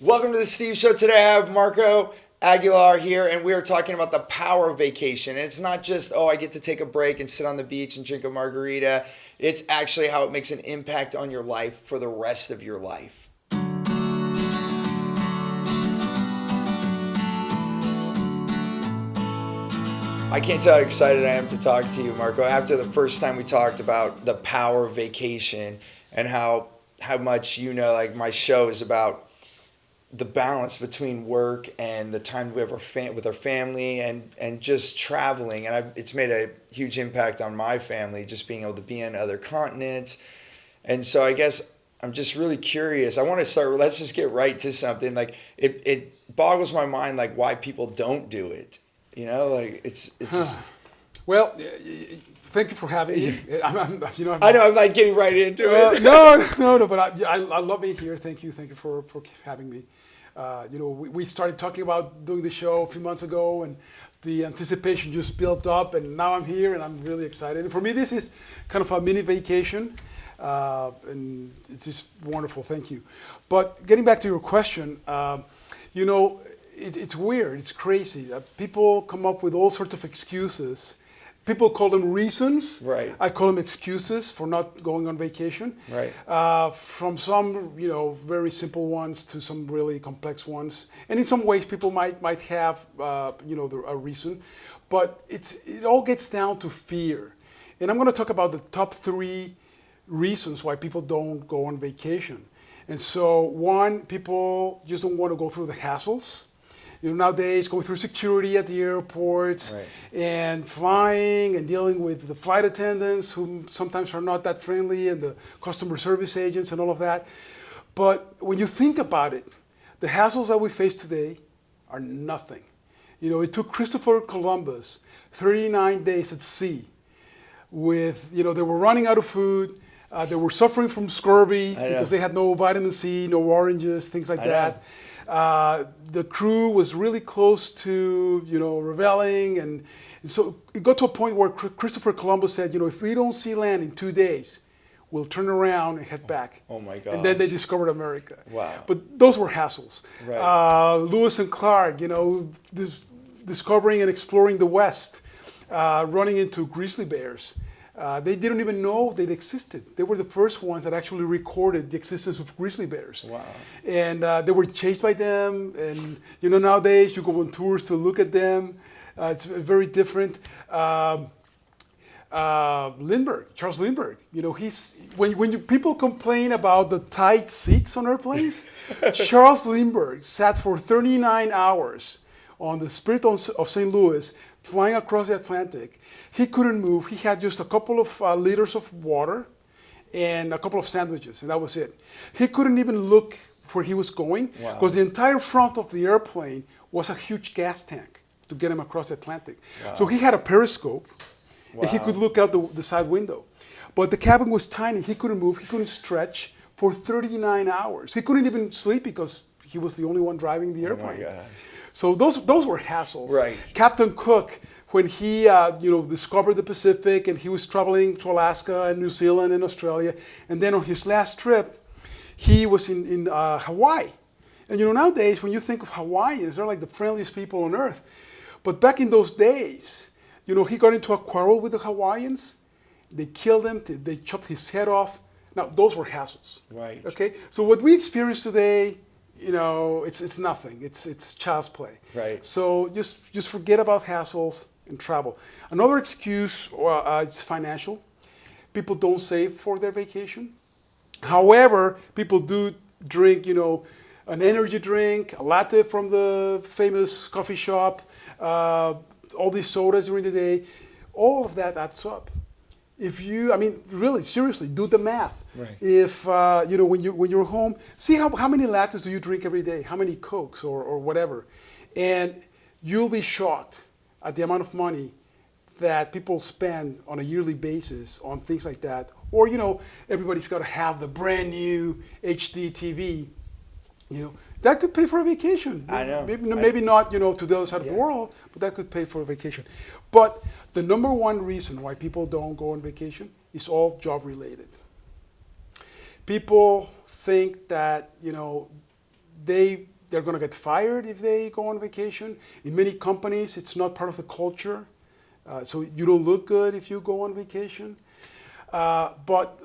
Welcome to the Steve Show. Today I have Marco Aguilar here, and we are talking about the power of vacation. And it's not just, I get to take a break and sit on the beach and drink a margarita. It's actually how it makes an impact on your life for the rest of your life. I can't tell how excited I am to talk to you, Marco. After the first time we talked about the power of vacation and how much like my show is about the balance between work and the time we have with our family and just traveling. And it's made a huge impact on my family, just being able to be on other continents. And so I guess I'm just really curious. I want to start with, let's just get right to something. Like it boggles my mind, like why people don't do it. It's just. Well, thank you for having me. I know I'm like getting right into it. No, but I love being here. Thank you for having me. We started talking about doing the show a few months ago, and the anticipation just built up, and now I'm here, and I'm really excited. And for me, this is kind of a mini vacation, and it's just wonderful. Thank you. But getting back to your question, it's weird. It's crazy. People come up with all sorts of excuses. People call them reasons. Right. I call them excuses for not going on vacation. Right. From some, very simple ones to some really complex ones. And in some ways, people might have, a reason. But it all gets down to fear. And I'm going to talk about the top 3 reasons why people don't go on vacation. And so, one, people just don't want to go through the hassles. Nowadays, going through security at the airports, right, and flying and dealing with the flight attendants who sometimes are not that friendly, and the customer service agents and all of that. But when you think about it, the hassles that we face today are nothing. It took Christopher Columbus 39 days at sea with, they were running out of food. They were suffering from scurvy because they had no vitamin C, no oranges, things like that. The crew was really close to, reveling. And so it got to a point where Christopher Columbus said, if we don't see land in 2 days, we'll turn around and head back. Oh my God. And then they discovered America. Wow. But those were hassles. Right. Lewis and Clark, discovering and exploring the West, running into grizzly bears. They didn't even know they existed. They were the first ones that actually recorded the existence of grizzly bears. Wow. And they were chased by them. And, nowadays you go on tours to look at them. It's very different. Charles Lindbergh, when people complain about the tight seats on airplanes, Charles Lindbergh sat for 39 hours on the Spirit of St. Louis, flying across the Atlantic. He couldn't move. He had just a couple of liters of water and a couple of sandwiches, and that was it. He couldn't even look where he was going because the entire front of the airplane was a huge gas tank to get him across the Atlantic. Wow. So he had a periscope, and he could look out the side window. But the cabin was tiny. He couldn't move. He couldn't stretch for 39 hours. He couldn't even sleep because he was the only one driving the airplane. Oh my God. So those were hassles. Right. Captain Cook, when he discovered the Pacific, and he was traveling to Alaska and New Zealand and Australia, and then on his last trip, he was in Hawaii. And nowadays when you think of Hawaiians, they're like the friendliest people on earth. But back in those days, he got into a quarrel with the Hawaiians. They killed him. They chopped his head off. Now those were hassles. Right. Okay. So what we experience today, it's nothing. It's child's play. Right. So just forget about hassles and travel. Another excuse, it's financial. People don't save for their vacation. However, people do drink, an energy drink, a latte from the famous coffee shop, all these sodas during the day. All of that adds up. If you, really, seriously, do the math. Right. If, when you're home, see how many lattes do you drink every day? How many Cokes or whatever? And you'll be shocked at the amount of money that people spend on a yearly basis on things like that. Or, everybody's got to have the brand new HD TV. That could pay for a vacation. I know. Maybe not, to the other side of the world, but that could pay for a vacation. But the number one reason why people don't go on vacation is all job related. People think that, they're going to get fired if they go on vacation. In many companies, it's not part of the culture. So you don't look good if you go on vacation. But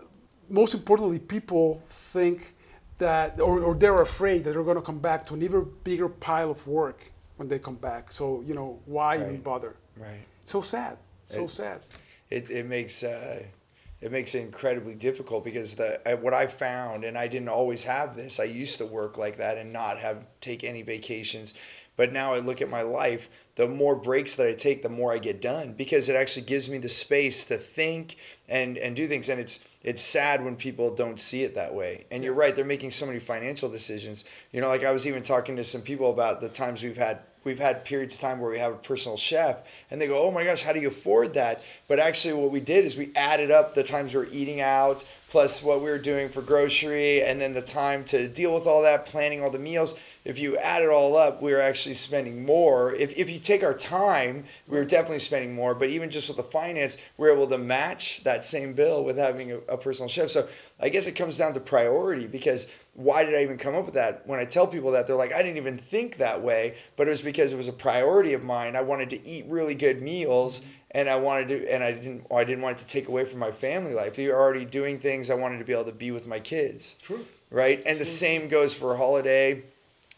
most importantly, people think that, or they're afraid that they're going to come back to an even bigger pile of work when they come back. So, why even bother? Right. So sad. So sad. It makes it incredibly difficult because what I found, and I didn't always have this. I used to work like that and not take any vacations. But now I look at my life, the more breaks that I take, the more I get done because it actually gives me the space to think and do things. And it's sad when people don't see it that way. And you're right, they're making so many financial decisions. Like I was even talking to some people about the times we've had periods of time where we have a personal chef and they go, oh my gosh, how do you afford that? But actually what we did is we added up the times we were eating out plus what we were doing for grocery and then the time to deal with all that, planning all the meals. If you add it all up, we were actually spending more. If you take our time, we were definitely spending more. But even just with the finance, we're able to match that same bill with having a personal chef. So I guess it comes down to priority because why did I even come up with that? When I tell people that, they're like, I didn't even think that way. But it was because it was a priority of mine. I wanted to eat really good meals. And I didn't want it to take away from my family life. If you're already doing things, I wanted to be able to be with my kids. True. Right? And the same goes for a holiday.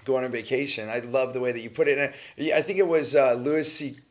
Going on vacation. I love the way that you put it. And I think it was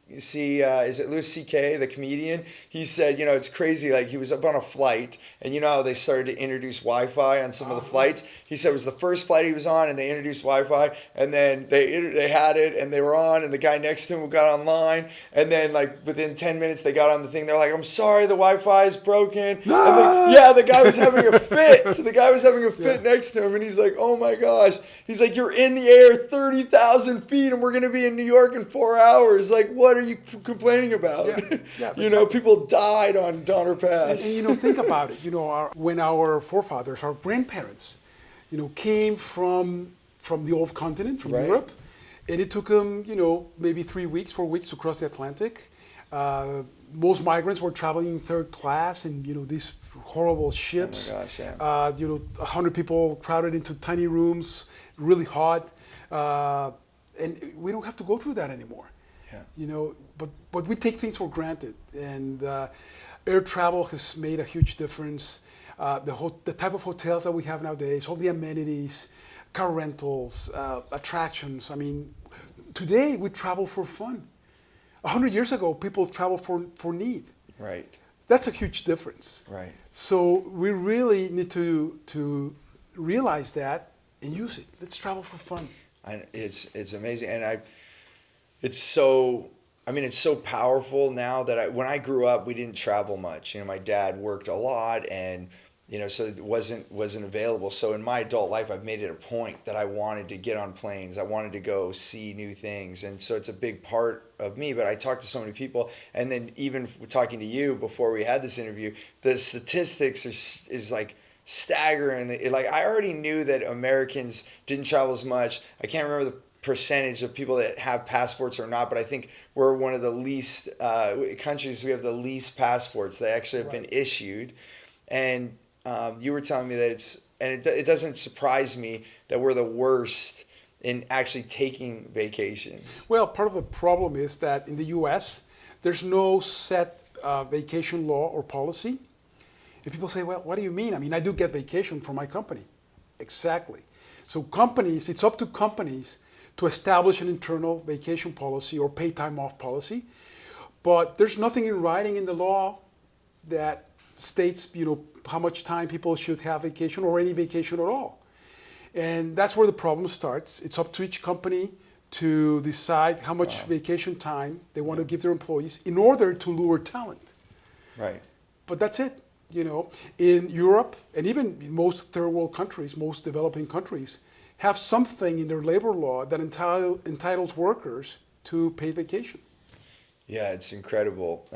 is it Louis C.K., the comedian? He said, it's crazy. Like he was up on a flight and how they started to introduce Wi-Fi on some of the flights. He said it was the first flight he was on and they introduced Wi-Fi and then they had it and they were on and the guy next to him got online and then like within 10 minutes they got on the thing. They're like, I'm sorry, the Wi-Fi is broken. The guy was having a fit. So the guy was having a fit next to him and he's like, oh my gosh. He's like, you're in the air 30,000 feet and we're going to be in New York in 4 hours. Like, what are you complaining about? People died on Donner Pass. And think about it. When our forefathers, our grandparents, came from the old continent, from Europe, and it took them, maybe 3 weeks, 4 weeks to cross the Atlantic. Most migrants were traveling in third class in, these horrible ships. Oh my gosh, yeah. 100 people crowded into tiny rooms, really hot. And we don't have to go through that anymore. Yeah. But we take things for granted. And air travel has made a huge difference. The type of hotels that we have nowadays, all the amenities, car rentals, attractions. I mean, today we travel for fun. 100 years ago, people traveled for need. Right. That's a huge difference. Right. So we really need to realize that and use it. Let's travel for fun. It's amazing, and it's so powerful now that when I grew up, we didn't travel much. My dad worked a lot, and so it wasn't available. So in my adult life, I've made it a point that I wanted to get on planes. I wanted to go see new things, and so it's a big part of me. But I talk to so many people, and then even talking to you before we had this interview, the statistics is like staggering. Like I already knew that Americans didn't travel as much. I can't remember the percentage of people that have passports or not, but I think we're one of the least countries. We have the least passports that actually have been issued. And you were telling me that it doesn't surprise me that we're the worst in actually taking vacations. Well, part of the problem is that in the U.S., there's no set vacation law or policy. And people say, well, what do you mean? I mean, I do get vacation from my company. Exactly. So it's up to companies to establish an internal vacation policy or pay time off policy. But there's nothing in writing in the law that states, how much time people should have vacation or any vacation at all. And that's where the problem starts. It's up to each company to decide how much vacation time they want to give their employees in order to lure talent. Right. But that's it. In Europe and even in most third world countries, most developing countries, have something in their labor law that entitles workers to paid vacation. Yeah, it's incredible.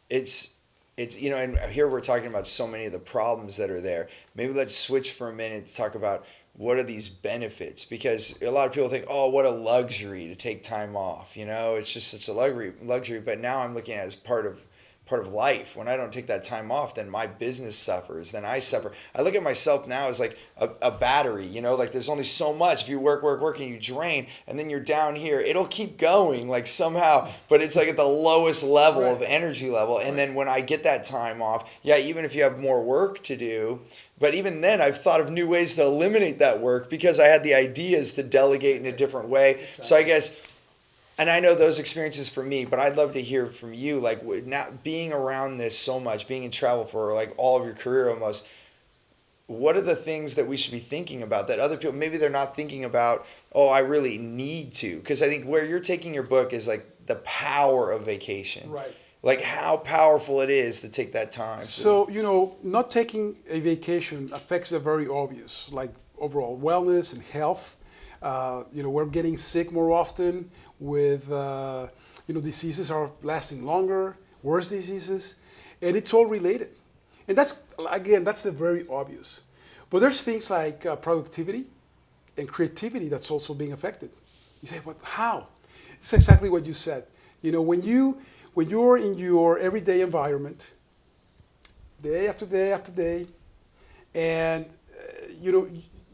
It's and here we're talking about so many of the problems that are there. Maybe let's switch for a minute to talk about what are these benefits, because a lot of people think, oh, what a luxury to take time off. It's just such a luxury. But now I'm looking at it as part of part of life. When I don't take that time off, then my business suffers, then I suffer. I look at myself now as like a battery, you know, like there's only so much. If you work and you drain, and then you're down here, it'll keep going like somehow, but it's like at the lowest level of energy level. And then when I get that time off, yeah, even if you have more work to do, but even then I've thought of new ways to eliminate that work because I had the ideas to delegate in a different way. Exactly. So I guess, and I know those experiences for me, but I'd love to hear from you, like now being around this so much, being in travel for like all of your career almost, what are the things that we should be thinking about that other people, maybe they're not thinking about, oh, I really need to? Because I think where you're taking your book is like the power of vacation. Right. Like how powerful it is to take that time. So, you know, not taking a vacation affects the very obvious, like overall wellness and health. You know, we're getting sick more often with, you know, diseases are lasting longer, worse diseases, and it's all related. And that's, again, that's the very obvious. But there's things like productivity and creativity that's also being affected. You say, what, how? It's exactly what you said. You know, when you're in your everyday environment, day after day after day, and, you know,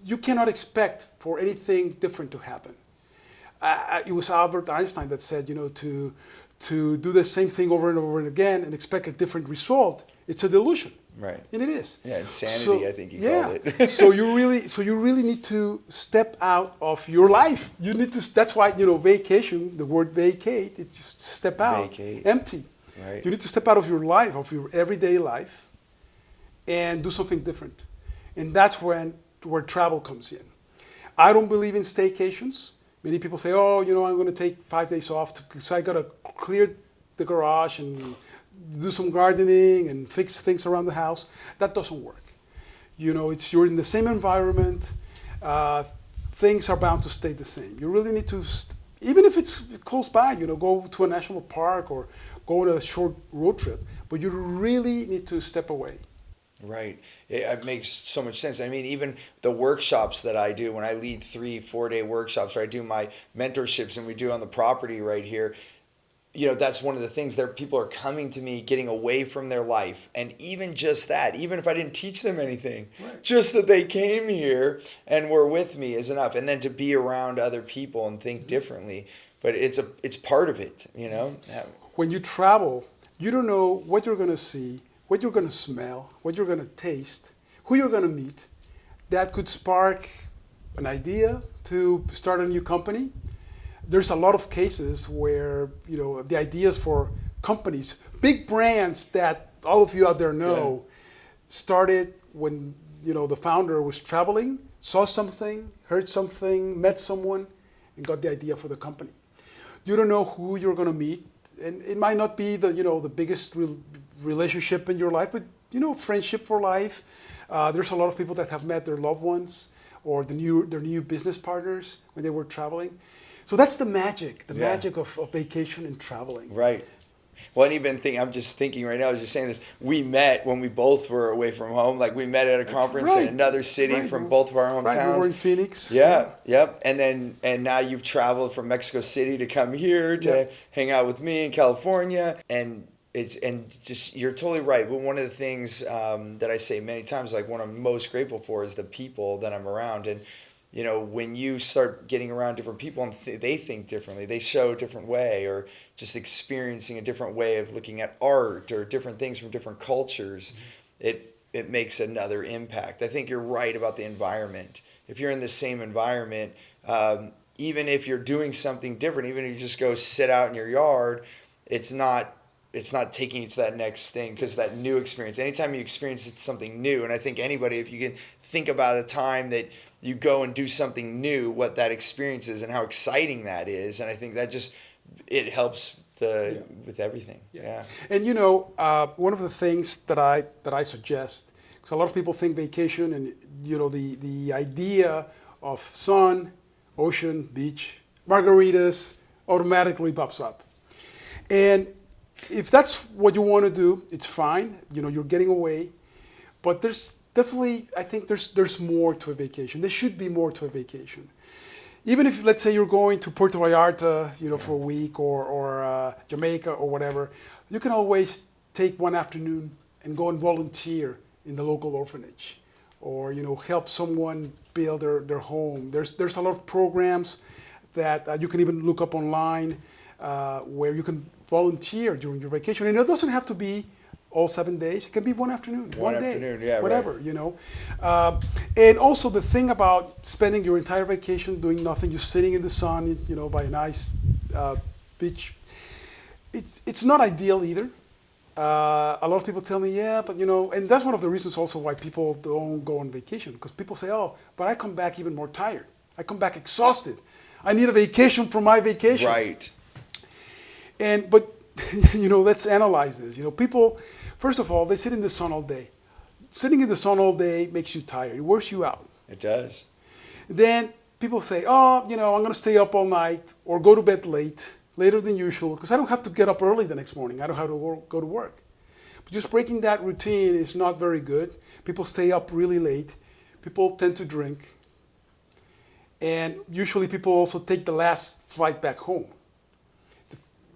you cannot expect for anything different to happen. It was Albert Einstein that said, you know, to do the same thing over and over and again and expect a different result, it's a delusion. Right. And it is. Yeah, insanity, I think you called it. so you really need to step out of your life. You need to. That's why, you know, vacation. The word vacate. It's just step out. Vacate. Empty. Right. You need to step out of your life, of your everyday life, and do something different. And that's where travel comes in. I don't believe in staycations. Many people say, oh, you know, I'm going to take 5 days off because I got to clear the garage and do some gardening and fix things around the house. That doesn't work. You know, you're in the same environment. Things are bound to stay the same. You really need to, even if it's close by, you know, go to a national park or go on a short road trip. But you really need to step away. Right. It makes so much sense. I mean, even the workshops that I do when I lead 3-4 day workshops, or I do my mentorships and we do on the property right here, you know, that's one of the things there. People are coming to me, getting away from their life. And even just that, even if I didn't teach them anything, right, just that they came here and were with me is enough. And then to be around other people and think differently. But it's part of it, you know. When you travel, you don't know what you're going to see, what you're going to smell, what you're going to taste, who you're going to meet. That could spark an idea to start a new company. There's a lot of cases where, you know, the ideas for companies, big brands that all of you out there know, started when, you know, the founder was traveling, saw something, heard something, met someone, and got the idea for the company. You don't know who you're going to meet, and it might not be the, you know, the biggest relationship in your life, but, you know, friendship for life. There's a lot of people that have met their loved ones or their new business partners when they were traveling. So that's the magic of vacation and traveling. Right. Well, and even I'm just thinking right now, I was just saying this, we met when we both were away from home. Like we met at a conference in another city from both of our hometowns. Right, we were in Phoenix. Yeah, yep. And now you've traveled from Mexico City to come here to hang out with me in California. And you're totally right. But one of the things that I say many times, like what I'm most grateful for is the people that I'm around. And you know, when you start getting around different people and they think differently, they show a different way, or just experiencing a different way of looking at art or different things from different cultures, it makes another impact. I think you're right about the environment. If you're in the same environment, even if you're doing something different, even if you just go sit out in your yard, it's not taking you to that next thing, because that new experience, anytime you experience something new, and I think anybody, if you can think about a time that you go and do something new, what that experience is and how exciting that is. And I think that it helps with everything. Yeah. And you know, one of the things that I suggest, because a lot of people think vacation and, you know, the idea of sun, ocean, beach, margaritas automatically pops up. And if that's what you want to do, it's fine. You know, you're getting away. But there's definitely, I think there's more to a vacation. There should be more to a vacation. Even if, let's say, you're going to Puerto Vallarta, you know, for a week, or Jamaica or whatever, you can always take one afternoon and go and volunteer in the local orphanage, or help someone build their home. There's a lot of programs that you can even look up online where you can volunteer during your vacation, and it doesn't have to be all 7 days. It can be one afternoon, one day, afternoon, yeah, whatever, right. And also the thing about spending your entire vacation doing nothing, just sitting in the sun, by a nice beach, it's not ideal either. A lot of people tell me, yeah, but and that's one of the reasons also why people don't go on vacation, because people say, oh, but I come back even more tired. I come back exhausted. I need a vacation from my vacation. Right. But let's analyze this. People, first of all, they sit in the sun all day. Sitting in the sun all day makes you tired. It wears you out. It does. Then people say, oh, I'm going to stay up all night or go to bed later than usual, because I don't have to get up early the next morning. I don't have to go to work. But just breaking that routine is not very good. People stay up really late. People tend to drink. And usually people also take the last flight back home.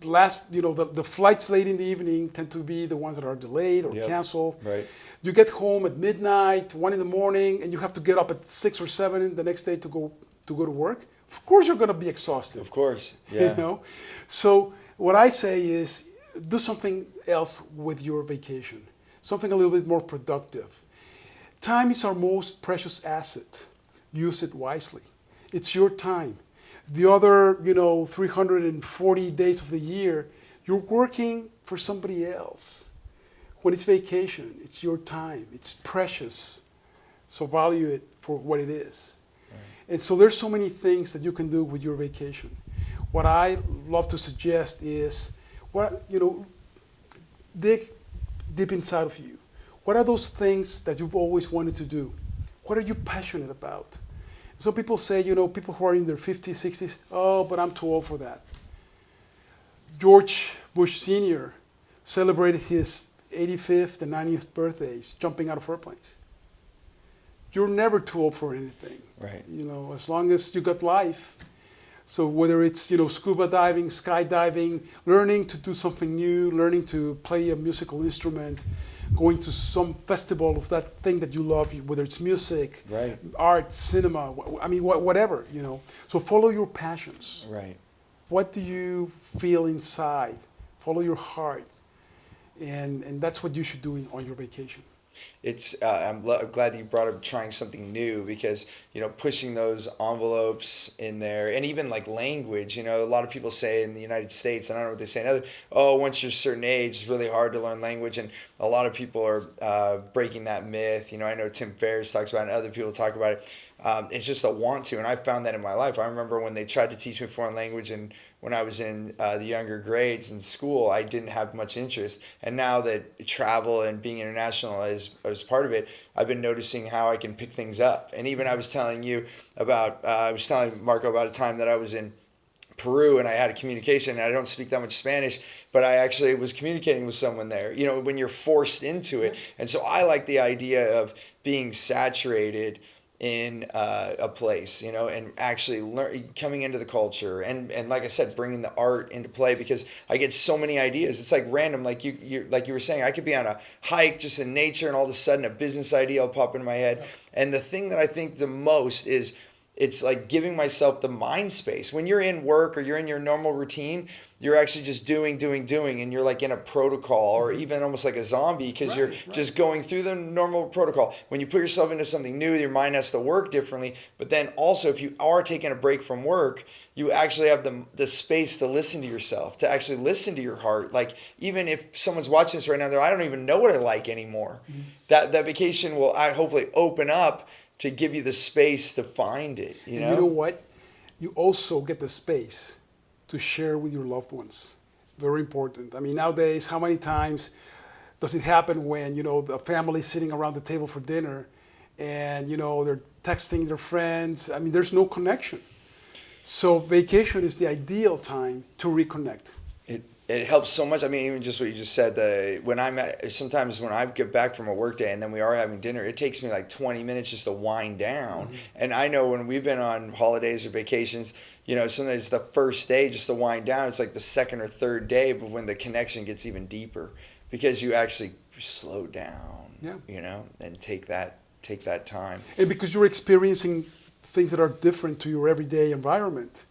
The flights late in the evening tend to be the ones that are delayed or canceled. Right. You get home at midnight, 1 in the morning, and you have to get up at 6 or 7 the next day to go to work. Of course you're going to be exhausted. Of course, yeah. So what I say is do something else with your vacation, something a little bit more productive. Time is our most precious asset. Use it wisely. It's your time. The other, 340 days of the year, you're working for somebody else. When it's vacation, it's your time. It's precious. So value it for what it is. Right. And so there's so many things that you can do with your vacation. What I love to suggest is, dig deep inside of you. What are those things that you've always wanted to do? What are you passionate about? So people say, people who are in their 50s, 60s, oh, but I'm too old for that. George Bush Sr. celebrated his 85th and 90th birthdays jumping out of airplanes. You're never too old for anything. Right. As long as you got life. So whether it's, scuba diving, skydiving, learning to do something new, learning to play a musical instrument, going to some festival of that thing that you love, whether it's music, right, art, cinema, whatever, So follow your passions. Right. What do you feel inside? Follow your heart. And that's what you should do on your vacation. It's I'm glad that you brought up trying something new, because pushing those envelopes in there, and even like language. A lot of people say in the United States, and I don't know what they say in other, once you're a certain age, it's really hard to learn language, and a lot of people are breaking that myth. I know Tim Ferriss talks about it, and other people talk about it. It's just a want to, and I found that in my life. I remember when they tried to teach me foreign language, and when I was in the younger grades in school, I didn't have much interest. And now that travel and being international is part of it, I've been noticing how I can pick things up. And even I was telling Marco about a time that I was in Peru and I had a communication, and I don't speak that much Spanish, but I actually was communicating with someone there, when you're forced into it. And so I like the idea of being saturated in a place, and actually coming into the culture, and like I said, bringing the art into play, because I get so many ideas. It's like random, like you were saying, I could be on a hike just in nature, and all of a sudden a business idea will pop into my head. And the thing that I think the most is, it's like giving myself the mind space. When you're in work or you're in your normal routine, you're actually just doing, and you're like in a protocol, or even almost like a zombie, because you're just going through the normal protocol. When you put yourself into something new, your mind has to work differently. But then also, if you are taking a break from work, you actually have the space to listen to yourself, to actually listen to your heart. Like, even if someone's watching this right now, I don't even know what I like anymore. Mm-hmm. That vacation will hopefully open up to give you the space to find it. And you know what? You also get the space to share with your loved ones. Very important. I mean, nowadays, how many times does it happen when, the family's sitting around the table for dinner and, they're texting their friends? I mean, there's no connection. So vacation is the ideal time to reconnect. It helps so much. I mean, even just what you just said, sometimes when I get back from a work day and then we are having dinner, it takes me like 20 minutes just to wind down. Mm-hmm. And I know when we've been on holidays or vacations, sometimes the first day just to wind down, it's like the second or third day, but when the connection gets even deeper, because you actually slow down, Yeah. and take that time. And because you're experiencing things that are different to your everyday environment,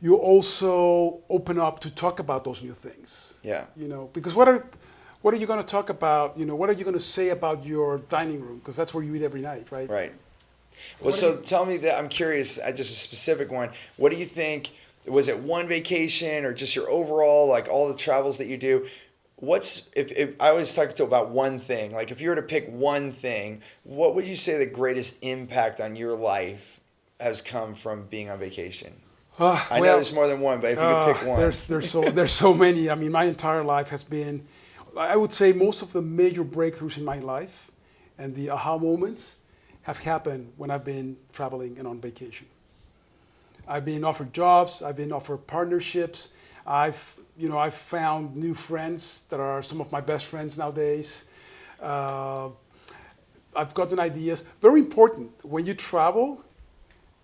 you also open up to talk about those new things. Yeah. Because what are you going to talk about? What are you going to say about your dining room? Because that's where you eat every night, right? Right. Well, so tell me that, I'm curious, just a specific one. What do you think, was it one vacation or just your overall, like all the travels that you do? If I always talk about one thing, like if you were to pick one thing, what would you say the greatest impact on your life has come from being on vacation? I know there's more than one, but if you could pick one. There's so many. I mean, my entire life has been, I would say most of the major breakthroughs in my life and the aha moments have happened when I've been traveling and on vacation. I've been offered jobs. I've been offered partnerships. I've found new friends that are some of my best friends nowadays. I've gotten ideas. Very important, when you travel,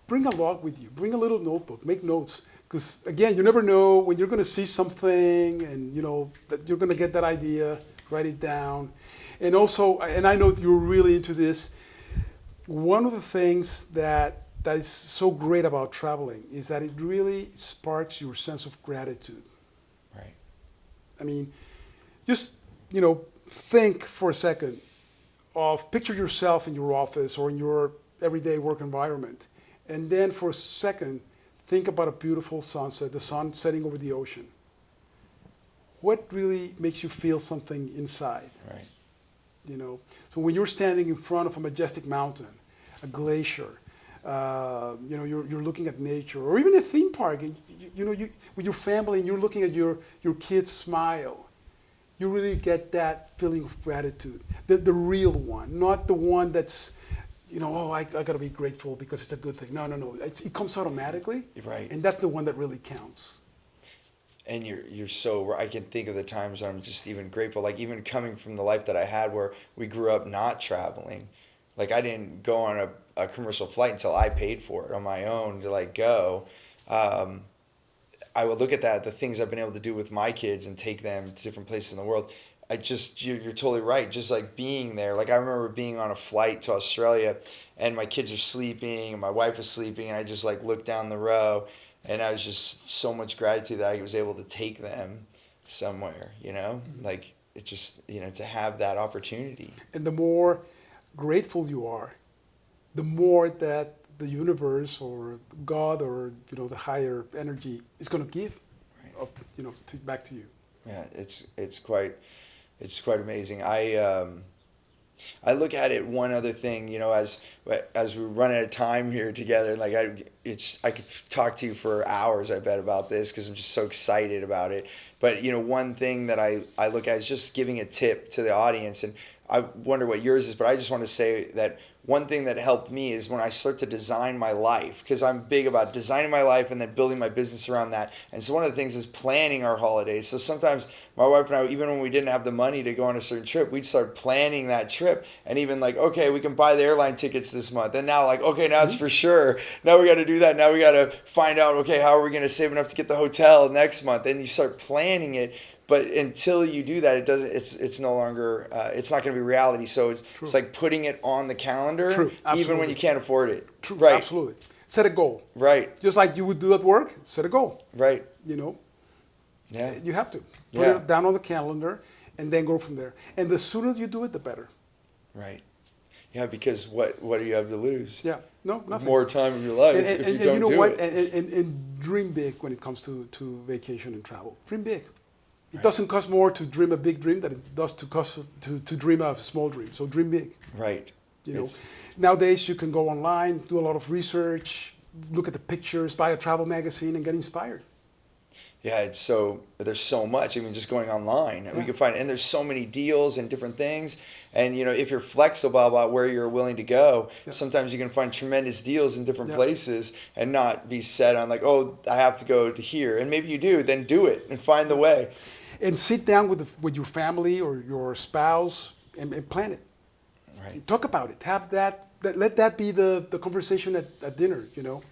bring a log with you. Bring a little notebook. Make notes. Because again, you never know when you're going to see something and that you're going to get that idea. Write it down. And also, and I know you're really into this, one of the things that is so great about traveling is that it really sparks your sense of gratitude. Right. I mean, just, think for a second picture yourself in your office or in your everyday work environment. And then for a second, think about a beautiful sunset, the sun setting over the ocean. What really makes you feel something inside? Right. So when you're standing in front of a majestic mountain, a glacier, you're looking at nature, or even a theme park, and you with your family, and you're looking at your kids smile, you really get that feeling of gratitude, the real one, not the one that's, I got to be grateful because it's a good thing. No. It comes automatically, right, and that's the one that really counts. And you're so, I can think of the times when I'm just even grateful, like even coming from the life that I had where we grew up not traveling. Like I didn't go on a commercial flight until I paid for it on my own to go. I would look at the things I've been able to do with my kids and take them to different places in the world. You're totally right. Just like being there. Like I remember being on a flight to Australia and my kids are sleeping and my wife is sleeping and I just looked down the row and I was just so much gratitude that I was able to take them somewhere, Mm-hmm. like it just, to have that opportunity. And the more grateful you are, the more that the universe or God or the higher energy is going to give, right, back to you. Yeah, it's quite amazing. I look at it, one other thing, as we run out of time here together, I could talk to you for hours, I bet, about this because I'm just so excited about it. But one thing that I look at is just giving a tip to the audience, and I wonder what yours is, but I just want to say that one thing that helped me is when I start to design my life, because I'm big about designing my life and then building my business around that. And so one of the things is planning our holidays. So sometimes my wife and I, even when we didn't have the money to go on a certain trip, we'd start planning that trip. And even okay, we can buy the airline tickets this month. And now okay, now it's for sure. Now we got to do that. Now we got to find out, okay, how are we going to save enough to get the hotel next month? And you start planning it. But until you do that, it's no longer, it's not going to be reality. So it's like putting it on the calendar, even when you can't afford it. True, right. Absolutely. Set a goal. Right. Just like you would do at work, set a goal. Right. Yeah. You have to. Put it down on the calendar and then go from there. And the sooner you do it, the better. Right. Yeah, because what do you have to lose? Yeah. No, nothing. More time of your life if you don't do it. And dream big when it comes to vacation and travel. Dream big. It doesn't cost more to dream a big dream than it does to dream a small dream. So dream big. Right. Nowadays you can go online, do a lot of research, look at the pictures, buy a travel magazine, and get inspired. Yeah, there's so much. I mean, just going online, we can find, and there's so many deals and different things. And if you're flexible about where you're willing to go, sometimes you can find tremendous deals in different places and not be set on I have to go to here. And maybe you do, then do it and find the way. And sit down with your family or your spouse and plan it. Right. Talk about it. Have let that be the conversation at dinner.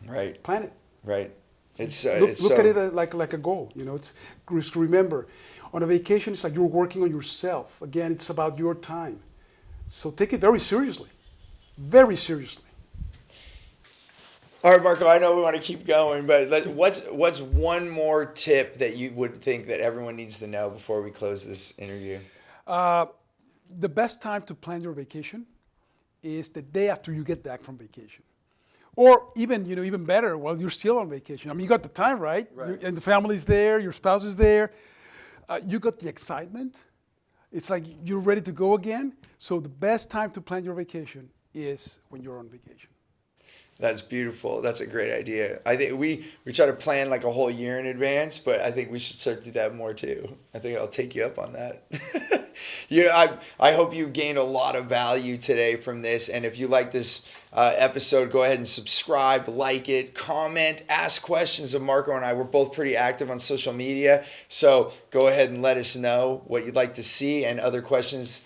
Right. Plan it. Right. It's Look at it like a goal. It's just remember, on a vacation, it's like you're working on yourself. Again, it's about your time. So take it very seriously, very seriously. All right, Marco, I know we want to keep going, but what's one more tip that you would think that everyone needs to know before we close this interview? The best time to plan your vacation is the day after you get back from vacation. Or even better, while you're still on vacation. I mean, you got the time, right? And the family's there, your spouse is there. You got the excitement. It's like you're ready to go again. So the best time to plan your vacation is when you're on vacation. That's beautiful. That's a great idea. I think we try to plan like a whole year in advance, but I think we should start to do that more too. I think I'll take you up on that. I hope you gained a lot of value today from this. And if you like this episode, go ahead and subscribe, like it, comment, ask questions of Marco and I. We're both pretty active on social media. So go ahead and let us know what you'd like to see, and other questions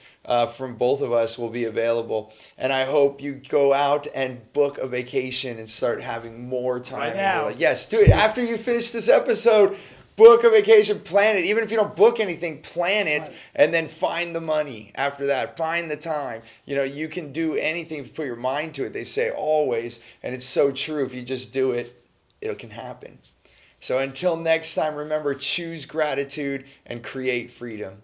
from both of us will be available. And I hope you go out and book a vacation and start having more time. Right now. Yes, do it. After you finish this episode, book a vacation, plan it. Even if you don't book anything, plan it, and then find the money after that. Find the time. You can do anything if you put your mind to it, they say always. And it's so true. If you just do it, it can happen. So until next time, remember, choose gratitude and create freedom.